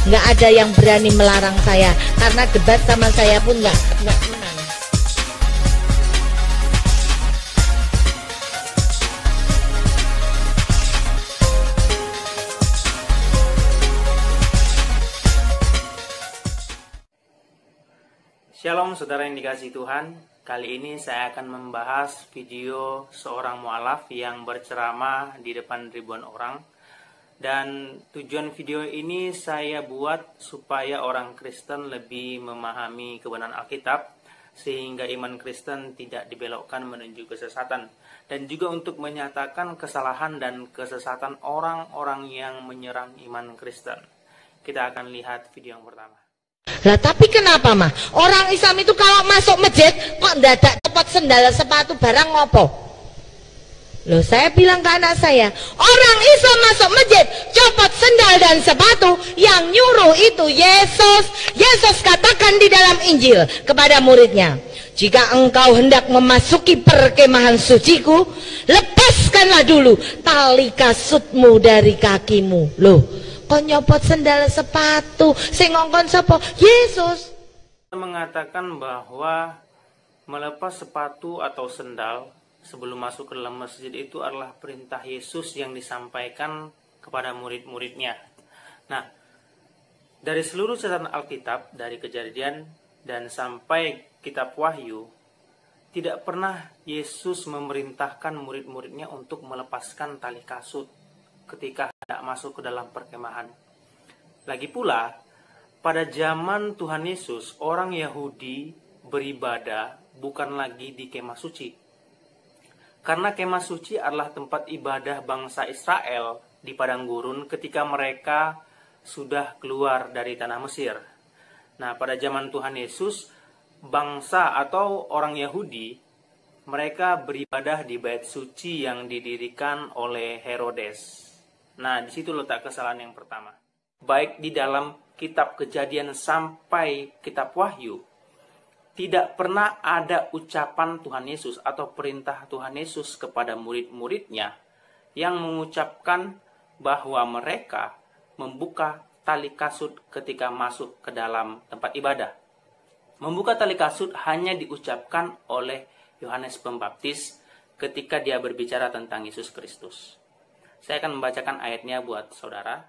Nggak ada yang berani melarang saya, karena debat sama saya pun nggak menang. Shalom saudara yang dikasihi Tuhan. Kali ini saya akan membahas video seorang mu'alaf yang berceramah di depan ribuan orang. Dan tujuan video ini saya buat supaya orang Kristen lebih memahami kebenaran Alkitab, sehingga iman Kristen tidak dibelokkan menuju kesesatan. Dan juga untuk menyatakan kesalahan dan kesesatan orang-orang yang menyerang iman Kristen. Kita akan lihat video yang pertama. Lah tapi kenapa mah? Orang Islam itu kalau masuk masjid kok ndadak copot sendal sepatu barang ngopo? Loh, saya bilang ke anak saya, orang Islam masuk masjid copot sendal dan sepatu, yang nyuruh itu Yesus. Yesus katakan di dalam Injil kepada muridnya, jika engkau hendak memasuki perkemahan suciku, lepaskanlah dulu tali kasutmu dari kakimu. Loh, kok nyopot sendal sepatu? Sing ngongkon sapa? Yesus. Mengatakan bahwa melepas sepatu atau sendal sebelum masuk ke dalam masjid itu adalah perintah Yesus yang disampaikan kepada murid-muridnya. Nah, dari seluruh catatan Alkitab, dari Kejadian dan sampai kitab Wahyu, tidak pernah Yesus memerintahkan murid-muridnya untuk melepaskan tali kasut ketika hendak masuk ke dalam perkemahan. Lagi pula, pada zaman Tuhan Yesus, orang Yahudi beribadah bukan lagi di kemah suci. Karena kemah suci adalah tempat ibadah bangsa Israel di padang gurun ketika mereka sudah keluar dari tanah Mesir. Nah, pada zaman Tuhan Yesus, bangsa atau orang Yahudi, mereka beribadah di bait suci yang didirikan oleh Herodes. Nah, di situ letak kesalahan yang pertama. Baik di dalam kitab Kejadian sampai kitab Wahyu, tidak pernah ada ucapan Tuhan Yesus atau perintah Tuhan Yesus kepada murid-muridnya yang mengucapkan bahwa mereka membuka tali kasut ketika masuk ke dalam tempat ibadah. Membuka tali kasut hanya diucapkan oleh Yohanes Pembaptis ketika dia berbicara tentang Yesus Kristus. Saya akan membacakan ayatnya buat saudara.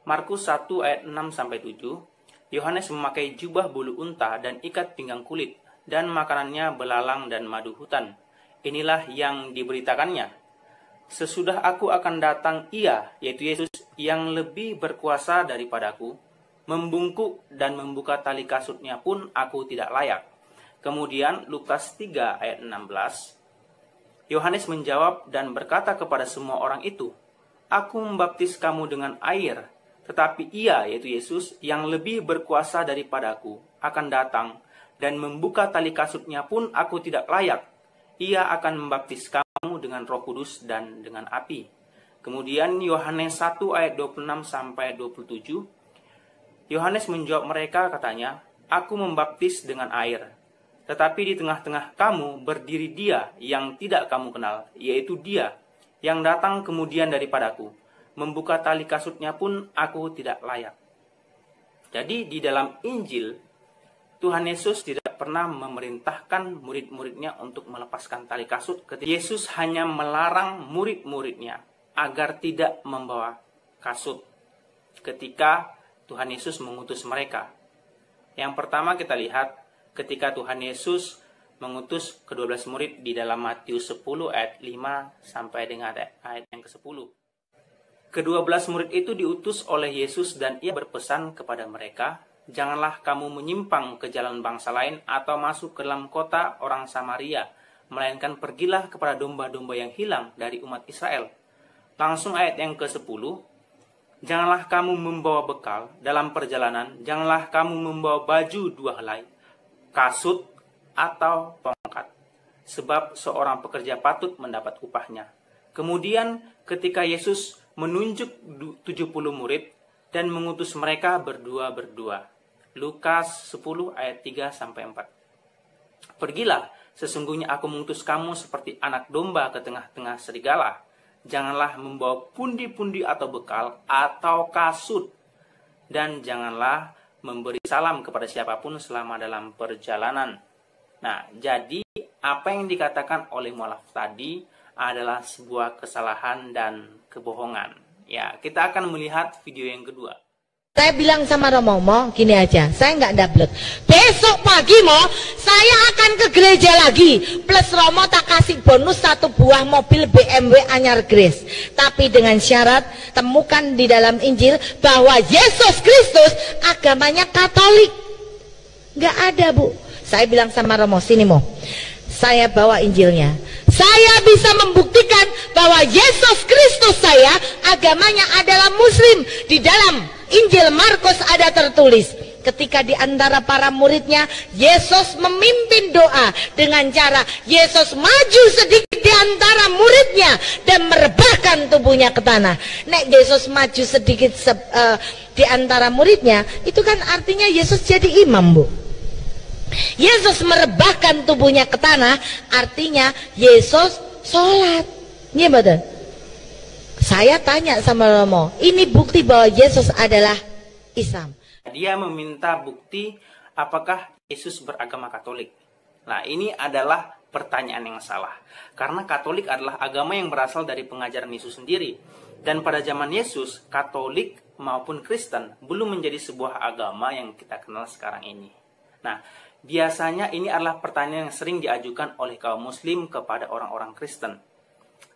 Markus 1 ayat 6-7. Yohanes memakai jubah bulu unta dan ikat pinggang kulit, dan makanannya belalang dan madu hutan. Inilah yang diberitakannya. Sesudah aku akan datang ia, yaitu Yesus, yang lebih berkuasa daripadaku. Membungkuk dan membuka tali kasutnya pun aku tidak layak. Kemudian Lukas 3 ayat 16. Yohanes menjawab dan berkata kepada semua orang itu, aku membaptis kamu dengan air, tetapi ia, yaitu Yesus, yang lebih berkuasa daripadaku, akan datang, dan membuka tali kasutnya pun aku tidak layak. Ia akan membaptis kamu dengan Roh Kudus dan dengan api. Kemudian Yohanes 1 ayat 26-27, Yohanes menjawab mereka, katanya, aku membaptis dengan air. Tetapi di tengah-tengah kamu berdiri dia yang tidak kamu kenal, yaitu dia yang datang kemudian daripadaku. Membuka tali kasutnya pun aku tidak layak. Jadi di dalam Injil, Tuhan Yesus tidak pernah memerintahkan murid-muridnya untuk melepaskan tali kasut. Yesus hanya melarang murid-muridnya agar tidak membawa kasut ketika Tuhan Yesus mengutus mereka. Yang pertama kita lihat, ketika Tuhan Yesus mengutus ke-12 murid di dalam Matius 10 ayat 5 sampai dengan ayat yang ke-10. Ke-12 murid itu diutus oleh Yesus dan ia berpesan kepada mereka, janganlah kamu menyimpang ke jalan bangsa lain atau masuk ke dalam kota orang Samaria, melainkan pergilah kepada domba-domba yang hilang dari umat Israel. Langsung ayat yang ke-10, janganlah kamu membawa bekal dalam perjalanan, janganlah kamu membawa baju 2 helai, kasut atau tongkat, sebab seorang pekerja patut mendapat upahnya. Kemudian ketika Yesus menunjuk 70 murid dan mengutus mereka berdua-berdua. Lukas 10 ayat 3-4. Pergilah, sesungguhnya aku mengutus kamu seperti anak domba ke tengah-tengah serigala. janganlah membawa pundi-pundi atau bekal atau kasut, dan janganlah memberi salam kepada siapapun selama dalam perjalanan. Nah, jadi apa yang dikatakan oleh mualaf tadi adalah sebuah kesalahan dan kebohongan. Ya, kita akan melihat video yang kedua. Saya bilang sama Romo, gini aja, saya nggak double. Besok pagi saya akan ke gereja lagi. Plus Romo tak kasih bonus 1 buah mobil BMW anyar Grace. Tapi dengan syarat, temukan di dalam Injil bahwa Yesus Kristus agamanya Katolik. Nggak ada, Bu. Saya bilang sama Romo, sini saya bawa Injilnya. Saya bisa membuktikan bahwa Yesus Kristus saya agamanya adalah Muslim. Di dalam Injil Markus ada tertulis, ketika di antara para muridnya, Yesus memimpin doa dengan cara Yesus maju sedikit di antara muridnya dan merebahkan tubuhnya ke tanah. Nek Yesus maju sedikit di antara muridnya, itu kan artinya Yesus jadi imam, Bu. Yesus merebahkan tubuhnya ke tanah, artinya Yesus sholat. Iya betul. Saya tanya sama Romo, ini bukti bahwa Yesus adalah Islam. Dia meminta bukti apakah Yesus beragama Katolik. Nah, ini adalah pertanyaan yang salah. Karena Katolik adalah agama yang berasal dari pengajaran Yesus sendiri. Dan pada zaman Yesus, Katolik maupun Kristen belum menjadi sebuah agama yang kita kenal sekarang ini. Nah, biasanya ini adalah pertanyaan yang sering diajukan oleh kaum Muslim kepada orang-orang Kristen.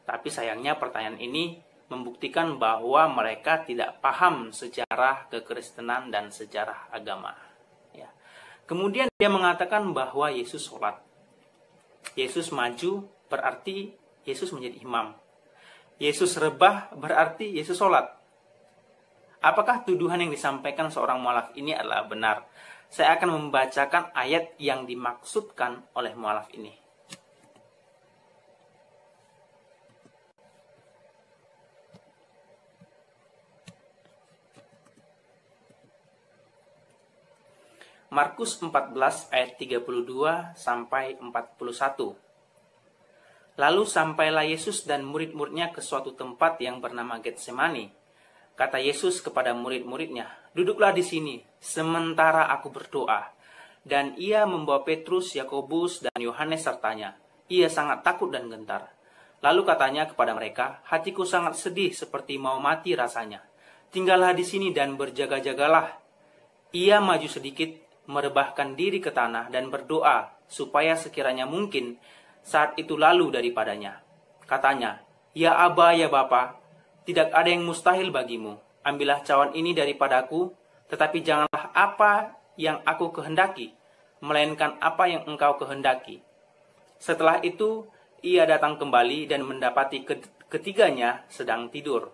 Tapi sayangnya pertanyaan ini membuktikan bahwa mereka tidak paham sejarah kekristenan dan sejarah agama. Ya. Kemudian dia mengatakan bahwa Yesus sholat. Yesus maju berarti Yesus menjadi imam. Yesus rebah berarti Yesus sholat. Apakah tuduhan yang disampaikan seorang mualaf ini adalah benar? Saya akan membacakan ayat yang dimaksudkan oleh mualaf ini. Markus 14 ayat 32 sampai 41. Lalu sampailah Yesus dan murid-muridnya ke suatu tempat yang bernama Getsemani. Kata Yesus kepada murid-muridnya, "Duduklah di sini, sementara aku berdoa." Dan ia membawa Petrus, Yakobus, dan Yohanes sertanya. Ia sangat takut dan gentar. Lalu katanya kepada mereka, "Hatiku sangat sedih seperti mau mati rasanya. Tinggallah di sini dan berjaga-jagalah." Ia maju sedikit, merebahkan diri ke tanah dan berdoa supaya sekiranya mungkin saat itu lalu daripadanya. Katanya, "Ya Aba, ya Bapa, tidak ada yang mustahil bagimu. Ambillah cawan ini daripadaku, tetapi janganlah apa yang aku kehendaki, melainkan apa yang engkau kehendaki." Setelah itu, ia datang kembali dan mendapati ketiganya sedang tidur.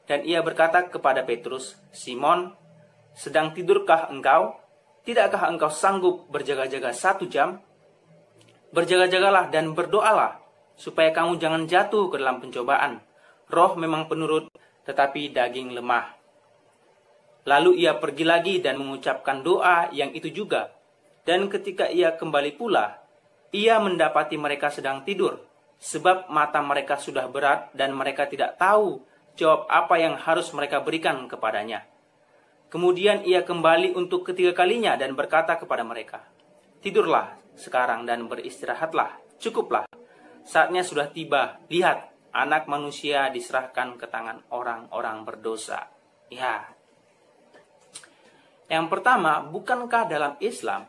Dan ia berkata kepada Petrus, "Simon, sedang tidurkah engkau? Tidakkah engkau sanggup berjaga-jaga 1 jam? Berjaga-jagalah dan berdoalah, supaya kamu jangan jatuh ke dalam pencobaan. Roh memang penurut, tetapi daging lemah." Lalu ia pergi lagi dan mengucapkan doa yang itu juga. Dan ketika ia kembali pula, ia mendapati mereka sedang tidur, sebab mata mereka sudah berat dan mereka tidak tahu jawab apa yang harus mereka berikan kepadanya. Kemudian ia kembali untuk ketiga kalinya dan berkata kepada mereka, "Tidurlah sekarang dan beristirahatlah, cukuplah. Saatnya sudah tiba, lihat, Anak Manusia diserahkan ke tangan orang-orang berdosa." Ya. Yang pertama, bukankah dalam Islam,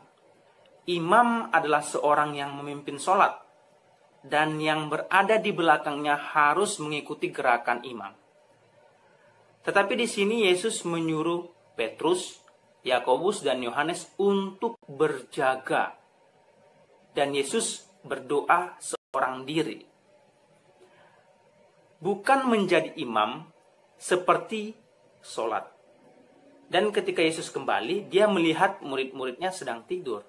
imam adalah seorang yang memimpin sholat, dan yang berada di belakangnya harus mengikuti gerakan imam. Tetapi di sini Yesus menyuruh Petrus, Yakobus, dan Yohanes untuk berjaga. Dan Yesus berdoa seorang diri. Bukan menjadi imam seperti sholat. Dan ketika Yesus kembali, dia melihat murid-muridnya sedang tidur.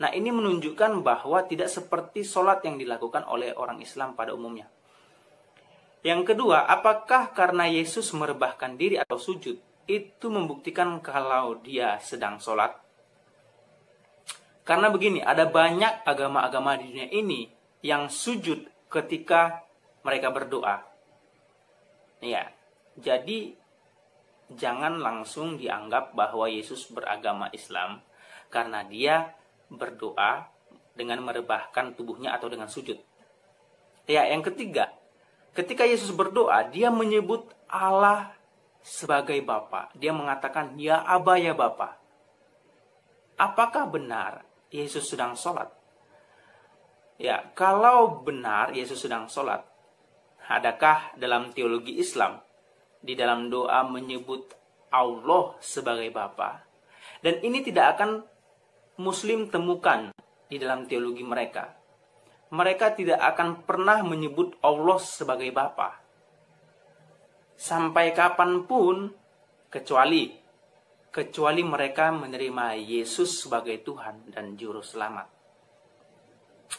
Nah, ini menunjukkan bahwa tidak seperti sholat yang dilakukan oleh orang Islam pada umumnya. Yang kedua, apakah karena Yesus merebahkan diri atau sujud, itu membuktikan kalau dia sedang sholat? Karena begini, ada banyak agama-agama di dunia ini yang sujud ketika mereka berdoa. Ya, jadi jangan langsung dianggap bahwa Yesus beragama Islam karena dia berdoa dengan merebahkan tubuhnya atau dengan sujud. Ya, yang ketiga, ketika Yesus berdoa, dia menyebut Allah sebagai Bapa. Dia mengatakan, "Ya Aba, ya Bapa." Apakah benar Yesus sedang sholat? Ya, kalau benar Yesus sedang sholat, adakah dalam teologi Islam di dalam doa menyebut Allah sebagai Bapa? Dan ini tidak akan Muslim temukan di dalam teologi mereka. Mereka tidak akan pernah menyebut Allah sebagai Bapa. Sampai kapanpun, kecuali mereka menerima Yesus sebagai Tuhan dan Juru Selamat.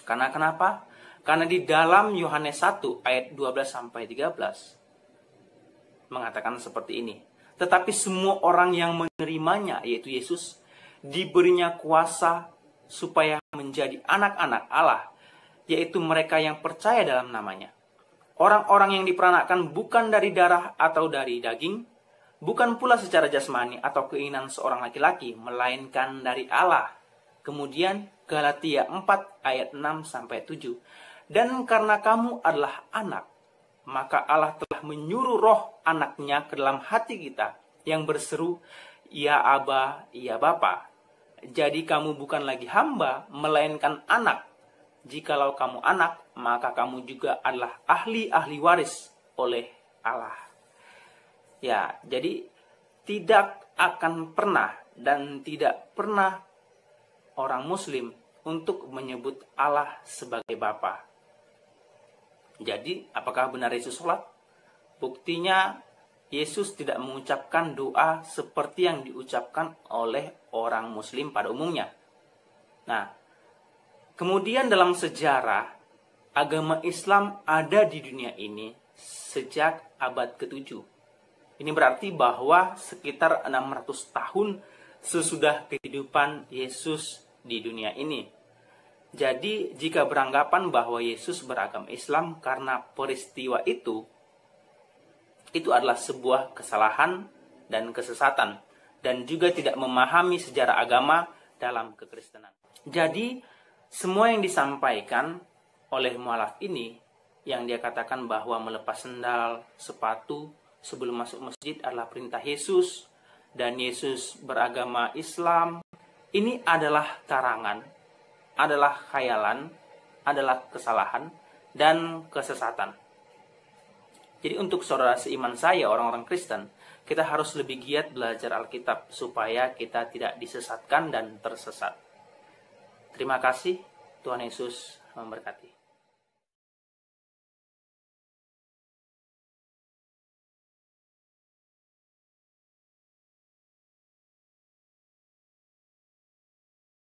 Karena kenapa? Karena di dalam Yohanes 1 ayat 12-13 mengatakan seperti ini. Tetapi semua orang yang menerimanya, yaitu Yesus, diberinya kuasa supaya menjadi anak-anak Allah, yaitu mereka yang percaya dalam namanya. Orang-orang yang diperanakkan bukan dari darah atau dari daging, bukan pula secara jasmani atau keinginan seorang laki-laki, melainkan dari Allah. Kemudian Galatia 4 ayat 6-7. Dan karena kamu adalah anak, maka Allah telah menyuruh roh anaknya ke dalam hati kita, yang berseru, "Ya Aba, ya Bapa." Jadi kamu bukan lagi hamba, melainkan anak. Jikalau kamu anak, maka kamu juga adalah ahli-ahli waris oleh Allah. Ya, jadi tidak akan pernah dan tidak pernah orang Muslim untuk menyebut Allah sebagai Bapa. Jadi, apakah benar Yesus sholat? Buktinya, Yesus tidak mengucapkan doa seperti yang diucapkan oleh orang Muslim pada umumnya. Nah, kemudian dalam sejarah, agama Islam ada di dunia ini sejak abad ke-7. Ini berarti bahwa sekitar 600 tahun sesudah kehidupan Yesus di dunia ini. Jadi, jika beranggapan bahwa Yesus beragama Islam karena peristiwa itu adalah sebuah kesalahan dan kesesatan, dan juga tidak memahami sejarah agama dalam kekristenan. Jadi, semua yang disampaikan oleh mualaf ini, yang dia katakan bahwa melepas sendal, sepatu sebelum masuk masjid adalah perintah Yesus, dan Yesus beragama Islam, ini adalah karangan, adalah khayalan, adalah kesalahan, dan kesesatan. Jadi untuk saudara seiman saya, orang-orang Kristen, kita harus lebih giat belajar Alkitab supaya kita tidak disesatkan dan tersesat. Terima kasih, Tuhan Yesus memberkati.